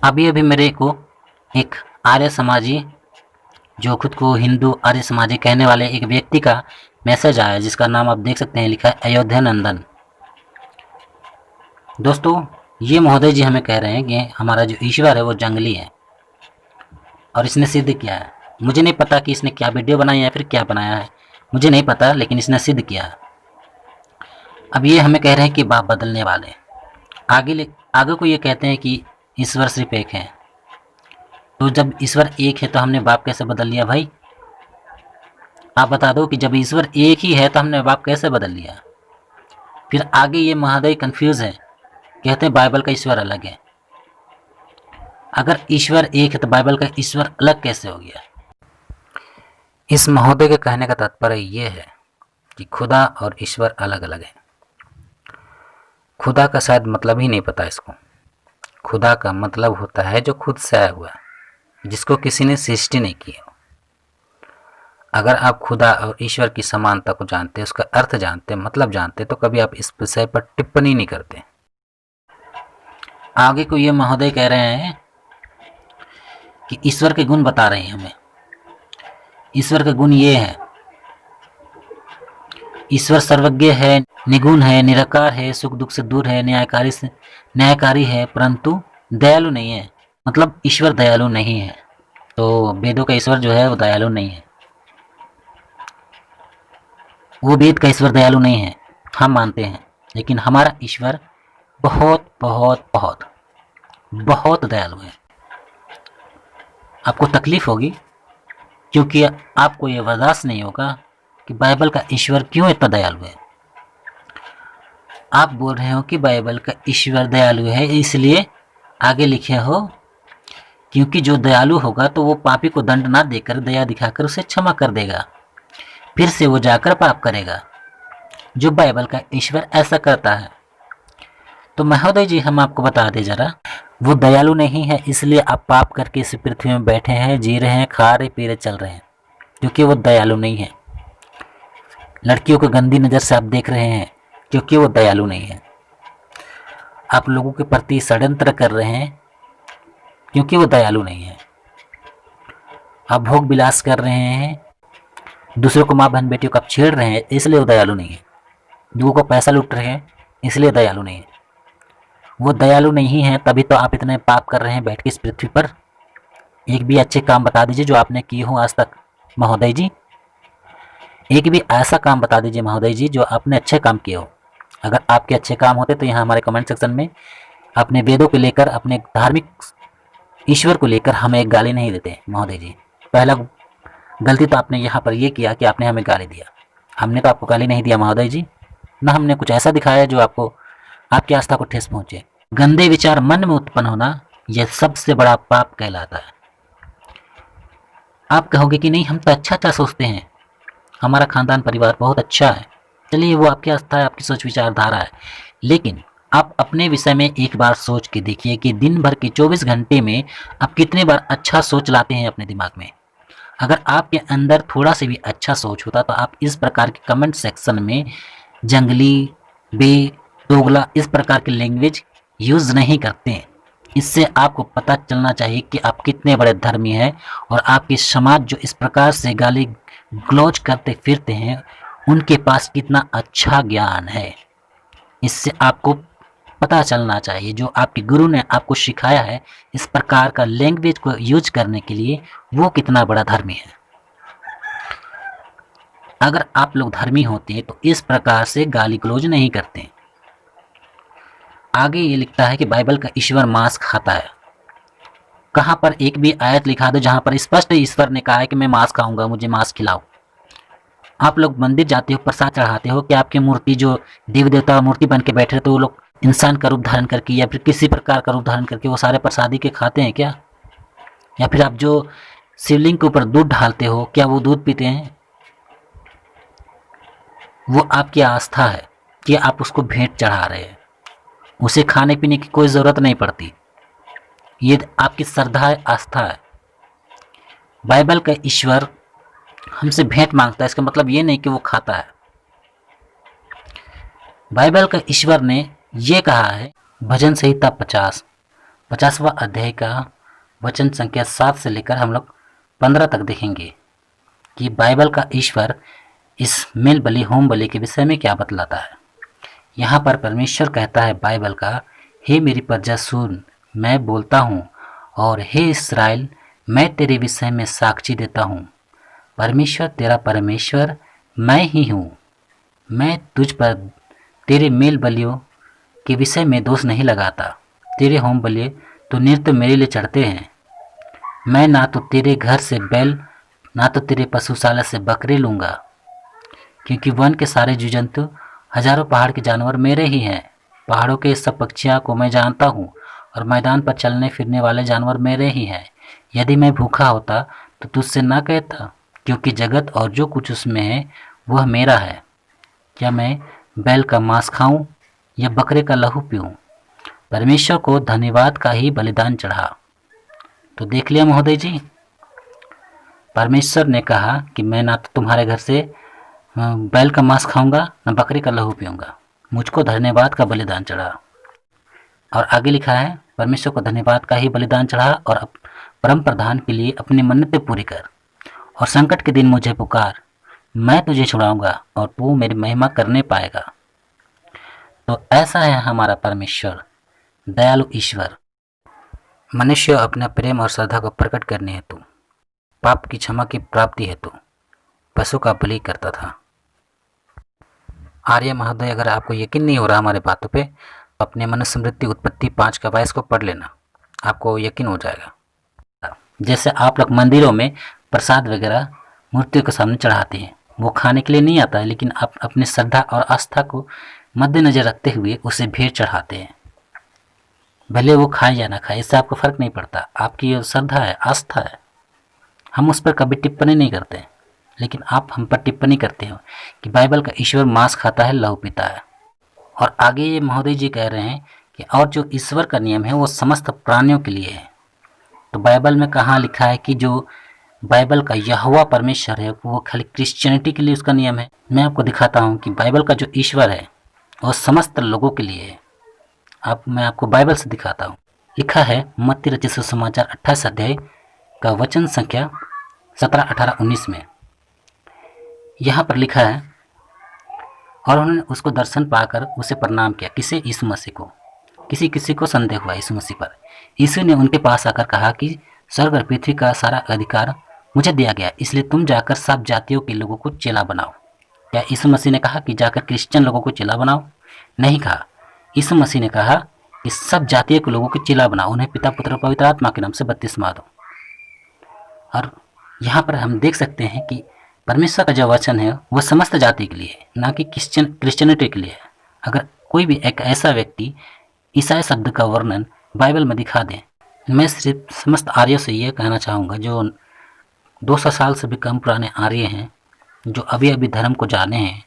अभी अभी मेरे को एक आर्य समाजी, जो खुद को हिंदू आर्य समाजी कहने वाले एक व्यक्ति का मैसेज आया, जिसका नाम आप देख सकते हैं, लिखा है अयोध्या नंदन। दोस्तों, ये महोदय जी हमें कह रहे हैं कि हमारा जो ईश्वर है वो जंगली है और इसने सिद्ध किया है। मुझे नहीं पता कि इसने क्या वीडियो बनाई है या फिर क्या बनाया है, मुझे नहीं पता, लेकिन इसने सिद्ध किया है। अब ये हमें कह रहे हैं कि बाप बदलने वाले। आगे को ये कहते हैं कि ईश्वर सिर्फ एक है। तो जब ईश्वर एक है तो हमने बाप कैसे बदल लिया भाई? आप बता दो कि जब ईश्वर एक ही है तो हमने बाप कैसे बदल लिया? फिर आगे ये महोदय कंफ्यूज है, कहते हैं बाइबल का ईश्वर अलग है। अगर ईश्वर एक है तो बाइबल का ईश्वर अलग कैसे हो गया? इस महोदय के कहने का तात्पर्य ये है कि खुदा और ईश्वर अलग अलग है। खुदा का शायद मतलब ही नहीं पता इसको। खुदा का मतलब होता है जो खुद से आया हुआ है, जिसको किसी ने सृष्टि नहीं की हो। अगर आप खुदा और ईश्वर की समानता को जानते, उसका अर्थ जानते, मतलब जानते, तो कभी आप इस विषय पर टिप्पणी नहीं करते। आगे को ये महोदय कह रहे हैं कि ईश्वर के गुण बता रहे हैं हमें। ईश्वर के गुण ये है, ईश्वर सर्वज्ञ है, निगुण है, निराकार है, सुख दुख से दूर है, न्यायकारी है, परंतु दयालु नहीं है। मतलब ईश्वर दयालु नहीं है। तो वेदों का ईश्वर जो है वो दयालु नहीं है। वो वेद का ईश्वर दयालु नहीं है, हम मानते हैं, लेकिन हमारा ईश्वर बहुत बहुत बहुत बहुत दयालु है। आपको तकलीफ होगी, क्योंकि आपको ये बर्दाश्त नहीं होगा कि बाइबल का ईश्वर क्यों इतना दयालु है। आप बोल रहे हो कि बाइबल का ईश्वर दयालु है, इसलिए आगे लिखे हो, क्योंकि जो दयालु होगा तो वो पापी को दंड ना देकर दया दिखाकर उसे क्षमा कर देगा, फिर से वो जाकर पाप करेगा। जो बाइबल का ईश्वर ऐसा करता है। तो महोदय जी, हम आपको बता दें जरा, वो दयालु नहीं है, इसलिए आप पाप करके इस पृथ्वी में बैठे हैं, जी रहे हैं, खा रहे पी रहे चल रहे हैं, क्योंकि वो दयालु नहीं है। लड़कियों को गंदी नज़र से आप देख रहे हैं, क्योंकि वो दयालु नहीं है। आप लोगों के प्रति षड्यंत्र कर रहे हैं, क्योंकि वो दयालु नहीं है। आप भोग विलास कर रहे हैं, दूसरों को माँ बहन बेटियों को आप छेड़ रहे हैं, इसलिए वो दयालु नहीं है। लोगों को पैसा लूट रहे हैं, इसलिए दयालु नहीं है। वो दयालु नहीं है, तभी तो आप इतने पाप कर रहे हैं बैठ के इस पृथ्वी पर। एक भी अच्छे काम बता दीजिए जो आपने किए हो आज तक महोदय जी। एक भी ऐसा काम बता दीजिए महोदय जी जो आपने अच्छे काम किए हो। अगर आपके अच्छे काम होते तो यहाँ हमारे कमेंट सेक्शन में अपने वेदों को लेकर, अपने धार्मिक ईश्वर को लेकर हमें एक गाली नहीं देते महोदय जी। पहला गलती तो आपने यहाँ पर ये किया कि आपने हमें गाली दिया। हमने तो आपको गाली नहीं दिया महोदय जी, ना हमने कुछ ऐसा दिखाया जो आपको, आपकी आस्था को ठेस पहुँचे। गंदे विचार मन में उत्पन्न होना, यह सबसे बड़ा पाप कहलाता है। आप कहोगे कि नहीं, हम तो अच्छा अच्छा सोचते हैं, हमारा खानदान परिवार बहुत अच्छा है। चलिए, वो आपकी आस्था है, आपकी सोच विचारधारा है, लेकिन आप अपने विषय में एक बार सोच के देखिए कि दिन भर के 24 घंटे में आप कितने बार अच्छा सोच लाते हैं अपने दिमाग में। अगर आपके अंदर थोड़ा से भी अच्छा सोच होता तो आप इस प्रकार के कमेंट सेक्शन में जंगली, दोगला, इस प्रकार की लैंग्वेज यूज़ नहीं करते हैं। इससे आपको पता चलना चाहिए कि आप कितने बड़े धर्मी हैं, और आपके समाज जो इस प्रकार से गाली गलौज करते फिरते हैं, उनके पास कितना अच्छा ज्ञान है। इससे आपको पता चलना चाहिए, जो आपके गुरु ने आपको सिखाया है इस प्रकार का लैंग्वेज को यूज करने के लिए, वो कितना बड़ा धर्मी है। अगर आप लोग धर्मी होते हैं तो इस प्रकार से गाली गलौज नहीं करते। आगे ये लिखता है कि बाइबल का ईश्वर मांस खाता है। कहाँ पर एक भी आयत लिखा दो जहाँ पर स्पष्ट ईश्वर ने कहा है कि मैं मांस खाऊंगा, मुझे मांस खिलाओ। आप लोग मंदिर जाते हो, प्रसाद चढ़ाते हो, कि आपकी मूर्ति जो देवी देवता मूर्ति बन के बैठे, तो वो लोग इंसान का रूप धारण करके या फिर किसी प्रकार का रूप धारण करके वो सारे प्रसादी के खाते हैं क्या? या फिर आप जो शिवलिंग के ऊपर दूध ढालते हो, क्या वो दूध पीते हैं? वो आपकी आस्था है कि आप उसको भेंट चढ़ा रहे हैं, उसे खाने पीने की कोई ज़रूरत नहीं पड़ती। ये आपकी श्रद्धा है, आस्था है। बाइबल का ईश्वर हमसे भेंट मांगता है, इसका मतलब ये नहीं कि वो खाता है। बाइबल का ईश्वर ने ये कहा है, भजन संहिता 50, 50वां अध्याय का वचन संख्या 7 से लेकर हम लोग 15 तक देखेंगे कि बाइबल का ईश्वर इस मेल बलि होम बलि के विषय में क्या बतलाता है। यहाँ पर परमेश्वर कहता है बाइबल का, हे मेरी प्रजा सुन, मैं बोलता हूँ, और हे इस्राएल, मैं तेरे विषय में साक्षी देता हूँ। परमेश्वर तेरा परमेश्वर मैं ही हूँ। मैं तुझ पर तेरे मेल बलियों के विषय में दोष नहीं लगाता। तेरे होम बलि तो नित्य मेरे लिए चढ़ते हैं। मैं ना तो तेरे घर से बैल ना तो तेरे पशुशाला से बकरे लूँगा, क्योंकि वन के सारे जीव जंतु, हजारों पहाड़ के जानवर मेरे ही हैं। पहाड़ों के सब पक्षियों को मैं जानता हूँ, और मैदान पर चलने फिरने वाले जानवर मेरे ही हैं। यदि मैं भूखा होता तो तुझसे ना कहता, क्योंकि जगत और जो कुछ उसमें है वह मेरा है। क्या मैं बैल का मांस खाऊं या बकरे का लहू पीऊं? परमेश्वर को धन्यवाद का ही बलिदान चढ़ा। तो देख लिया महोदय जी, परमेश्वर ने कहा कि मैं ना तो तुम्हारे घर से बैल का मांस खाऊंगा ना बकरे का लहू पीऊंगा, मुझको धन्यवाद का बलिदान चढ़ा। और आगे लिखा है, परमेश्वर को धन्यवाद का ही बलिदान चढ़ा और परम प्रधान के लिए अपनी मन्नतें पूरी कर, और संकट के दिन मुझे पुकार, मैं तुझे छुड़ाऊंगा और तू मेरी महिमा करने पाएगा। तो ऐसा है हमारा परमेश्वर, दयालु ईश्वर। मनुष्य अपना प्रेम और श्रद्धा को प्रकट करने हेतु, पाप की क्षमा की प्राप्ति हेतु पशु का बलि करता था। आर्य महोदय, अगर आपको यकीन नहीं हो रहा हमारे बातों पे, तो अपने मनुस्मृति उत्पत्ति 5 का 22 को पढ़ लेना, आपको यकीन हो जाएगा। जैसे आप लोग मंदिरों में प्रसाद वगैरह मूर्तियों के सामने चढ़ाते हैं, वो खाने के लिए नहीं आता है, लेकिन आप अपने श्रद्धा और आस्था को मद्देनजर रखते हुए उसे भेंट चढ़ाते हैं। भले वो खाए या ना खाए, इससे आपको फर्क नहीं पड़ता, आपकी श्रद्धा है, आस्था है। हम उस पर कभी टिप्पणी नहीं करते, लेकिन आप हम पर टिप्पणी करते हो कि बाइबल का ईश्वर मांस खाता है, लहू पीता है। और आगे ये महोदय जी कह रहे हैं कि और जो ईश्वर का नियम है वो समस्त प्राणियों के लिए है। तो बाइबल में कहाँ लिखा है कि जो बाइबल का यहोवा परमेश्वर है वो खाली क्रिश्चियनिटी के लिए उसका नियम है? मैं आपको दिखाता हूँ कि बाइबल का जो ईश्वर है वो समस्त लोगों के लिए है। मैं आपको बाइबल से दिखाता हूँ। लिखा है मत्ती रचित सुसमाचार 28 अध्याय का वचन संख्या 17, 18, 19 में। यहाँ पर लिखा है, और उन्होंने उसको दर्शन पाकर उसे प्रणाम किया। किसे? यीशु मसीह को। किसी को संदेह हुआ यीशु मसीह पर। यीशु ने उनके पास आकर कहा कि स्वर्ग और पृथ्वी का सारा अधिकार मुझे दिया गया, इसलिए तुम जाकर सब जातियों के लोगों को चेला बनाओ। क्या यीशु मसीह ने कहा कि जाकर क्रिश्चियन लोगों को चेला बनाओ? नहीं कहा। यीशु मसीह ने कहा कि सब जातियों के लोगों को चेला बनाओ, उन्हें पिता पुत्र और पवित्र आत्मा के नाम से बपतिस्मा दो। और यहाँ पर हम देख सकते हैं कि परमेश्वर का जो वचन है वो समस्त जाति के लिए है, ना कि क्रिश्चियनिटी के लिए है। अगर कोई भी एक ऐसा व्यक्ति ईसाई शब्द का वर्णन बाइबल में दिखा दे, मैं सिर्फ समस्त आर्यों से ये कहना चाहूँगा, जो 200 साल से भी कम पुराने आर्य हैं, जो अभी अभी धर्म को जाने हैं,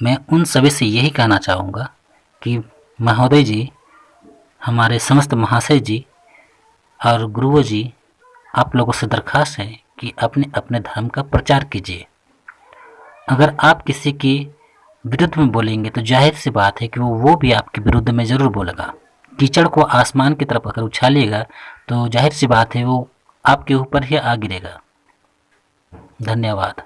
मैं उन सभी से यही कहना चाहूँगा कि महोदय जी, हमारे समस्त महाशय जी और गुरुओं जी, आप लोगों से दरख्वास्त है कि अपने अपने धर्म का प्रचार कीजिए। अगर आप किसी के विरुद्ध में बोलेंगे तो जाहिर सी बात है कि वो भी आपके विरुद्ध में ज़रूर बोलेगा। कीचड़ को आसमान की तरफ अगर उछालिएगा तो जाहिर सी बात है वो आपके ऊपर ही आ गिरेगा। धन्यवाद।